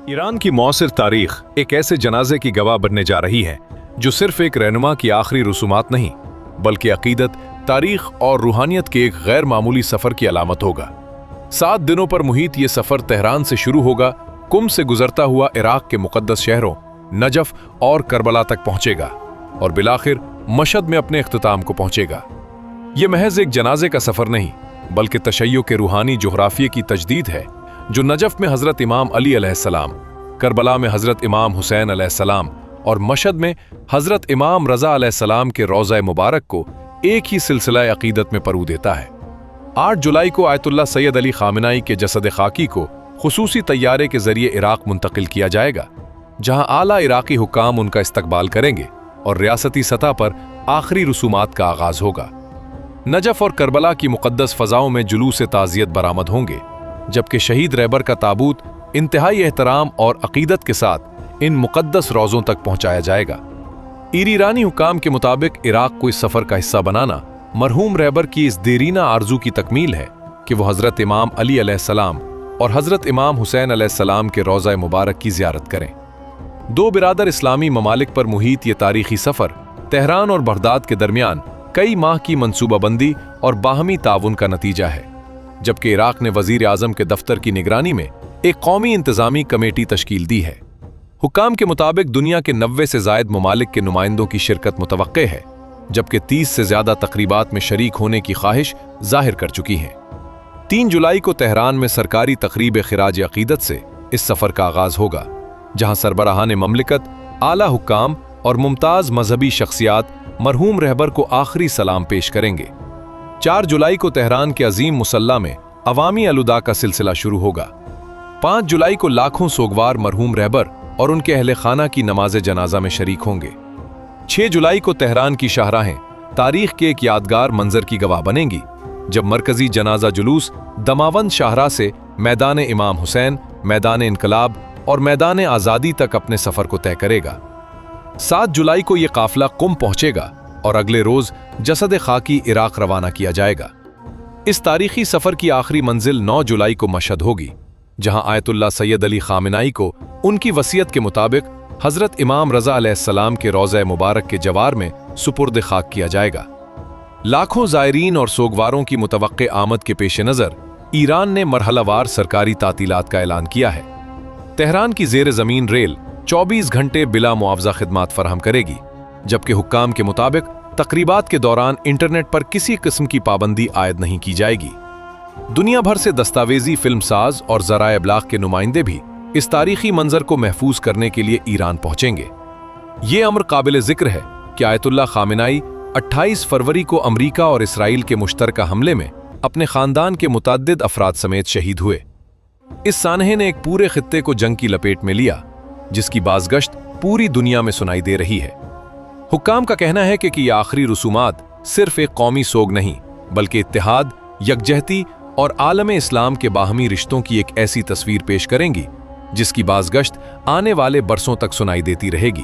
Iran की मौसिर तारीख एक ऐसे जनाजे की गवाह बनने जा रही है जो सिर्फ एक रहनुमा की आखिरी रसूमात नहीं बल्कि अकीदत, तारीख और रूहानियत के एक गैर मामूली सफर की अलामत होगा। 7 दिनों पर मुहित ये सफर तेहरान से शुरू होगा, कुम से गुजरता हुआ इराक के मुकद्दस शहरों नजफ और करबला तक पहुंचेगा और बिलाखिर मशहद में अपने इख्तिताम को पहुंचेगा। ये महज एक जनाजे का सफर नहीं बल्कि तशय्यो के रूहानी जोग्राफिये की तजदीद है, जो नजफ में हजरत इमाम अली अलैहिस्सलाम, करबला में हजरत इमाम हुसैन अलैहिस्सलाम और मशहद में हजरत इमाम रजा अलैहिस्सलाम के रोज़ा मुबारक को एक ही सिलसिला अकीदत में परू देता है। 8 जुलाई को आयतुल्लाह सैयद अली खामेनेई के जसद खाकी को खुसूसी तैयारे के जरिए इराक मुंतकिल किया जाएगा, जहां आला इराकी हुक्काम उनका इस्तकबाल करेंगे और रियासती सतह पर आखिरी रसूमात का आगाज होगा। नजफ और करबला की मुकद्दस फजाओं में जुलूस ताज़ियत बरामद होंगे, जबकि शहीद रहबर का ताबूत इंतहाई एहतराम और अकीदत के साथ इन मुकद्दस रोज़ों तक पहुंचाया जाएगा। ईरानी हुकाम के मुताबिक इराक को इस सफ़र का हिस्सा बनाना मरहूम रहबर की इस देरीना आरजू की तकमील है कि वो हज़रत इमाम अली अलैहिस्सलाम और हज़रत इमाम हुसैन अलैहिस्सलाम के रोज़ा मुबारक की ज़ियारत करें। 2 बिरादर इस्लामी ममालिक पर मुहित ये तारीखी सफ़र तेहरान और बगदाद के दरमियान कई माह की मनसूबाबंदी और बाहमी ताउन का नतीजा है, जबकि इराक ने वज़ीर आज़म के दफ्तर की निगरानी में एक कौमी इंतज़ामी कमेटी तश्कील दी है। हुक्काम के मुताबिक दुनिया के 90 से ज़ायद ममालिक के नुमाइंदों की शिरकत मुतवक्के है, जबकि 30 से ज़्यादा तकरीबात में शरीक होने की ख्वाहिश जाहिर कर चुकी हैं। 3 जुलाई को तेहरान में सरकारी तकरीब खिराज अकीदत से इस सफ़र का आगाज़ होगा, जहाँ सरबराहान ममलिकत, आला हुक्काम और मुमताज़ मजहबी शख्सियात मरहूम रहबर को आखिरी सलाम पेश करेंगे। 4 जुलाई को तेहरान के अजीम मुसल्ला में अवामी अलुदा का सिलसिला शुरू होगा। 5 जुलाई को लाखों सोगवार मरहूम रहबर और उनके अहले खाना की नमाज जनाजा में शरीक होंगे। 6 जुलाई को तेहरान की शाहराहें तारीख के एक यादगार मंजर की गवाह बनेंगी, जब मरकजी जनाजा जुलूस दमावंद शाहरा से मैदान इमाम हुसैन, मैदान इनकलाब और मैदान आज़ादी तक अपने सफ़र को तय करेगा। 7 जुलाई को यह काफिला कुम पहुंचेगा और अगले रोज जसद खाकी इराक रवाना किया जाएगा। इस तारीखी सफर की आखिरी मंजिल 9 जुलाई को मशहद होगी, जहां आयतुल्लाह सैयद अली खामेनेई को उनकी वसीयत के मुताबिक हजरत इमाम रजा अलैहिस्सलाम के रोज़ा मुबारक के जवार में सुपुर्द खाक किया जाएगा। लाखों ज़ायरीन और सोगवारों की मुतवक्के आमद के पेश नज़र ईरान ने मरहलावार सरकारी तातीलात का ऐलान किया है। तेहरान की ज़ेर ज़मीन रेल 24 घंटे बिला मुआवजा खिदमात फराहम करेगी, जबकि हुक्काम के मुताबिक तकरीबात के दौरान इंटरनेट पर किसी किस्म की पाबंदी आयद नहीं की जाएगी। दुनिया भर से दस्तावेजी फिल्मसाज और ज़राए इब्लाग के नुमाइंदे भी इस तारीखी मंजर को महफूज करने के लिए ईरान पहुंचेंगे। ये अमर काबिल जिक्र है कि आयतुल्लाह खामेनेई 28 फरवरी को अमरीका और इसराइल के मुश्तरका हमले में अपने खानदान के मुतअद्दिद अफराद समेत शहीद हुए। इस सानहे ने एक पूरे खित्ते को जंग की लपेट में लिया, जिसकी बाज़गश्त पूरी दुनिया में सुनाई दे रही है। हुक्काम का कहना है कि ये आखिरी रसूमात सिर्फ एक कौमी सोग नहीं बल्कि इत्तेहाद, यकजहती और आलम इस्लाम के बाहमी रिश्तों की एक ऐसी तस्वीर पेश करेंगी जिसकी बाज़गश्त आने वाले बरसों तक सुनाई देती रहेगी।